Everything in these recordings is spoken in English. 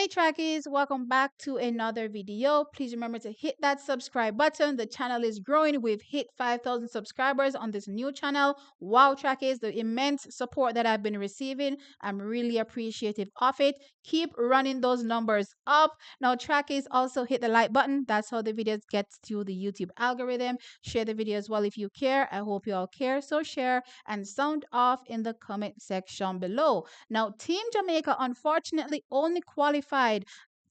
Hey trackies, welcome back to another video. Please remember to hit that subscribe button. The channel is growing. We've hit 5,000 subscribers on this new channel. Wow, trackies, the immense support that I've been receiving, I'm really appreciative of it. Keep running those numbers up. Now trackies, also hit the like button. That's how the videos get to the YouTube algorithm. Share the video as well if you care. I hope you all care, so share and sound off in the comment section below. Now, Team Jamaica unfortunately only qualified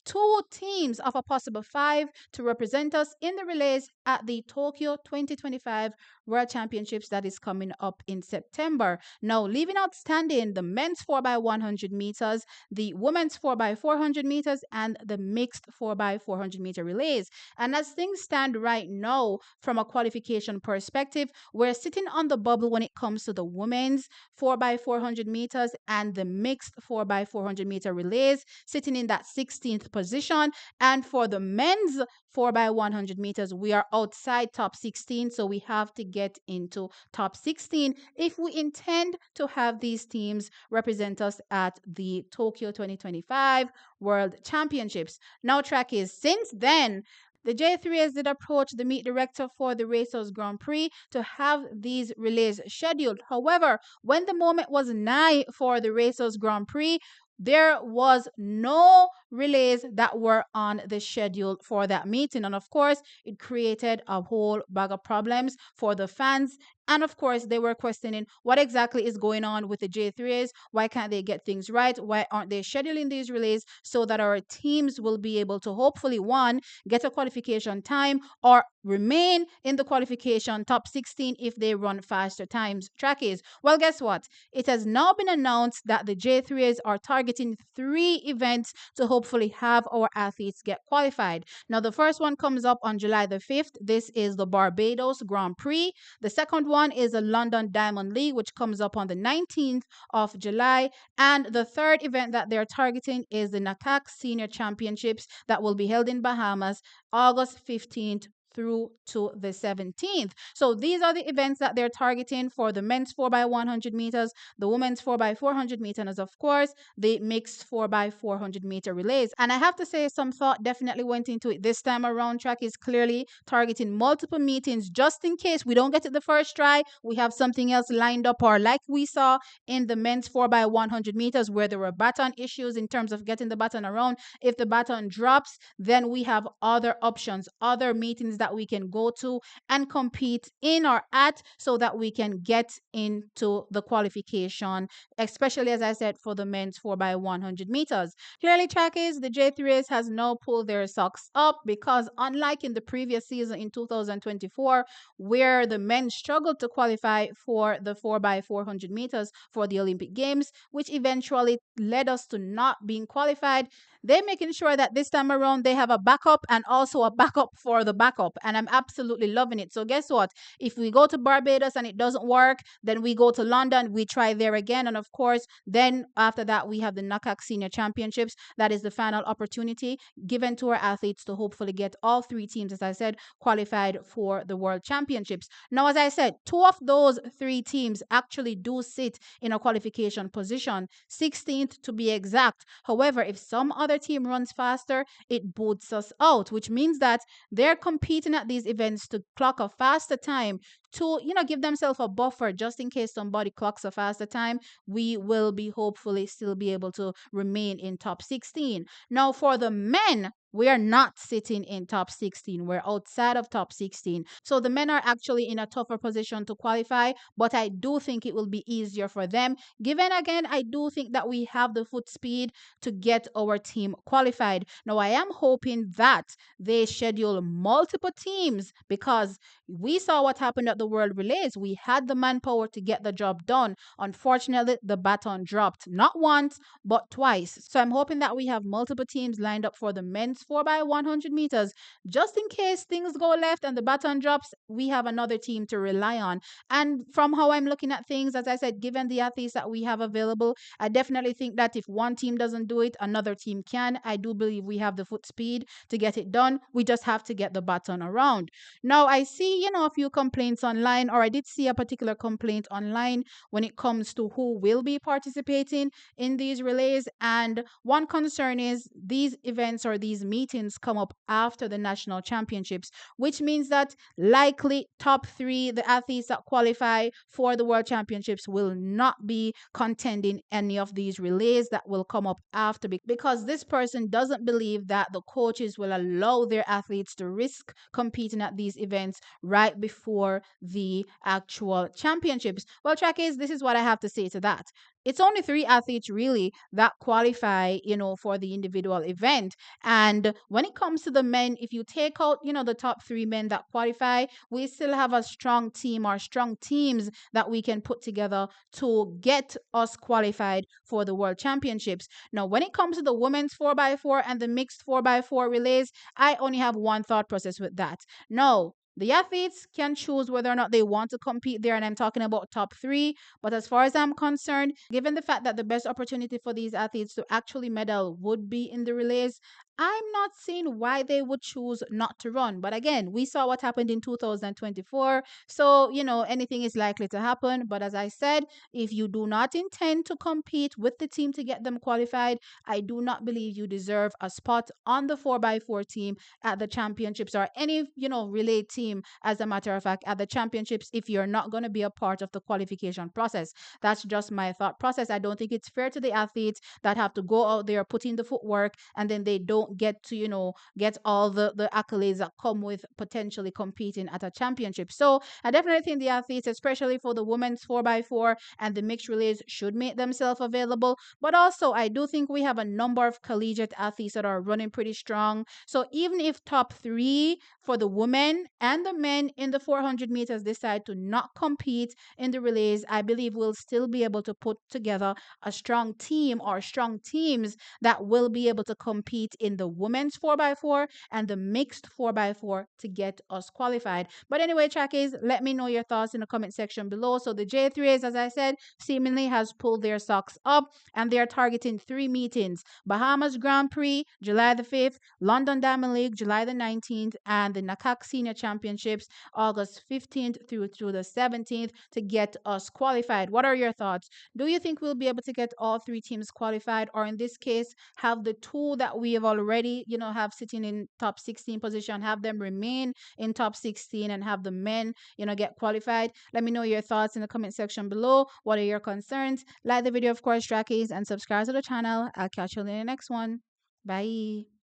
two teams of a possible five to represent us in the relays at the Tokyo 2025 World Championships that is coming up in September. Now, leaving outstanding the men's 4x100 meters, the women's 4x400 meters, and the mixed 4x400 meter relays. And as things stand right now, from a qualification perspective, we're sitting on the bubble when it comes to the women's 4x400 meters and the mixed 4x400 meter relays, sitting in that 16th position. And for the men's 4x100 meters, we are outside top 16, so we have to get into top 16 if we intend to have these teams represent us at the Tokyo 2025 World Championships. Now, trackies, since then, the J3s did approach the meet director for the Racers Grand Prix to have these relays scheduled. However, when the moment was nigh for the Racers Grand Prix, there was no relays that were on the schedule for that meeting. And of course, it created a whole bag of problems for the fans. And of course, they were questioning what exactly is going on with the J3s. Why can't they get things right? Why aren't they scheduling these relays so that our teams will be able to hopefully, one, get a qualification time or remain in the qualification top 16 if they run faster times? Trackies. Well, guess what? It has now been announced that the J3s are targeting 3 events to hopefully have our athletes get qualified. Now, the first one comes up on July the 5th. This is the Barbados Grand Prix. The second one is the London Diamond League, which comes up on the 19th of July. And the third event that they're targeting is the NACAC Senior Championships that will be held in Bahamas August 15th through to the 17th. So these are the events that they're targeting for the men's 4x100 meters, the women's 4x400 meters, and of course, the mixed 4x400 meter relays. And I have to say, some thought definitely went into it this time around. Track is clearly targeting multiple meetings just in case we don't get it the first try. We have something else lined up, or like we saw in the men's 4x100 meters where there were baton issues in terms of getting the baton around. If the baton drops, then we have other options, other meetings that we can go to and compete in or at so that we can get into the qualification, especially as I said for the men's 4x100 meters. Clearly, trackies, the J3s has now pulled their socks up because unlike in the previous season in 2024, where the men struggled to qualify for the 4x400 meters for the Olympic Games, which eventually led us to not being qualified, they're making sure that this time around they have a backup and also a backup for the backup. And I'm absolutely loving it. So guess what? If we go to Barbados and it doesn't work, then we go to London, we try there again. And of course, then after that, we have the NACAC Senior Championships. That is the final opportunity given to our athletes to hopefully get all 3 teams, as I said, qualified for the World Championships. Now, as I said, 2 of those 3 teams actually do sit in a qualification position, 16th to be exact. However, if some other team runs faster, it boots us out, which means that they're competing at these events to clock a faster time to, give themselves a buffer just in case somebody clocks a faster time. We will be hopefully still be able to remain in top 16. Now, for the men, we are not sitting in top 16. We're outside of top 16. So the men are actually in a tougher position to qualify, but I do think it will be easier for them. Given again, I do think that we have the foot speed to get our team qualified. Now, I am hoping that they schedule multiple teams because we saw what happened at the World Relays. We had the manpower to get the job done. Unfortunately, the baton dropped not once, but twice. So I'm hoping that we have multiple teams lined up for the men's 4 by 100 meters. Just in case things go left and the baton drops, we have another team to rely on. And from how I'm looking at things, as I said, given the athletes that we have available, I definitely think that if one team doesn't do it, another team can. I do believe we have the foot speed to get it done. We just have to get the baton around. Now, I see, a few complaints online, or I did see a particular complaint online when it comes to who will be participating in these relays. And one concern is these events or these meetings come up after the national championships, which means that likely top three, the athletes that qualify for the world championships, will not be contending any of these relays that will come up after, because this person doesn't believe that the coaches will allow their athletes to risk competing at these events right before the actual championships. Well, trackies, this is what I have to say to that. It's only three athletes really that qualify, for the individual event. And when it comes to the men, if you take out, the top three men that qualify, we still have a strong team or strong teams that we can put together to get us qualified for the world championships. Now, when it comes to the women's 4x4 and the mixed 4x4 relays, I only have one thought process with that. No, the athletes can choose whether or not they want to compete there, and I'm talking about top three. But as far as I'm concerned, given the fact that the best opportunity for these athletes to actually medal would be in the relays, I'm not seeing why they would choose not to run. But again, we saw what happened in 2024. So, anything is likely to happen. But as I said, if you do not intend to compete with the team to get them qualified, I do not believe you deserve a spot on the 4x4 team at the championships, or any, relay team, as a matter of fact, at the championships, if you're not going to be a part of the qualification process. That's just my thought process. I don't think it's fair to the athletes that have to go out there, put in the footwork, and then they don't get to, get all the accolades that come with potentially competing at a championship. So I definitely think the athletes, especially for the women's 4x4 and the mixed relays, should make themselves available. But also, I do think we have a number of collegiate athletes that are running pretty strong. So even if top three for the women and the men in the 400 meters decide to not compete in the relays, I believe we'll still be able to put together a strong team or strong teams that will be able to compete in the women's 4x4 and the mixed 4x4 to get us qualified. But anyway, trackies, let me know your thoughts in the comment section below. So the J3As, as I said, seemingly has pulled their socks up, and they are targeting three meetings: Bahamas Grand Prix, July the 5th, London Diamond League, July the 19th, and the NACAC Senior Championships, August 15th through the 17th, to get us qualified. What are your thoughts? Do you think we'll be able to get all three teams qualified, or in this case, have the two that we have already, have sitting in top 16 position, have them remain in top 16 and have the men, get qualified? Let me know your thoughts in the comment section below. What are your concerns? Like the video, of course, trackies, and subscribe to the channel. I'll catch you in the next one. Bye.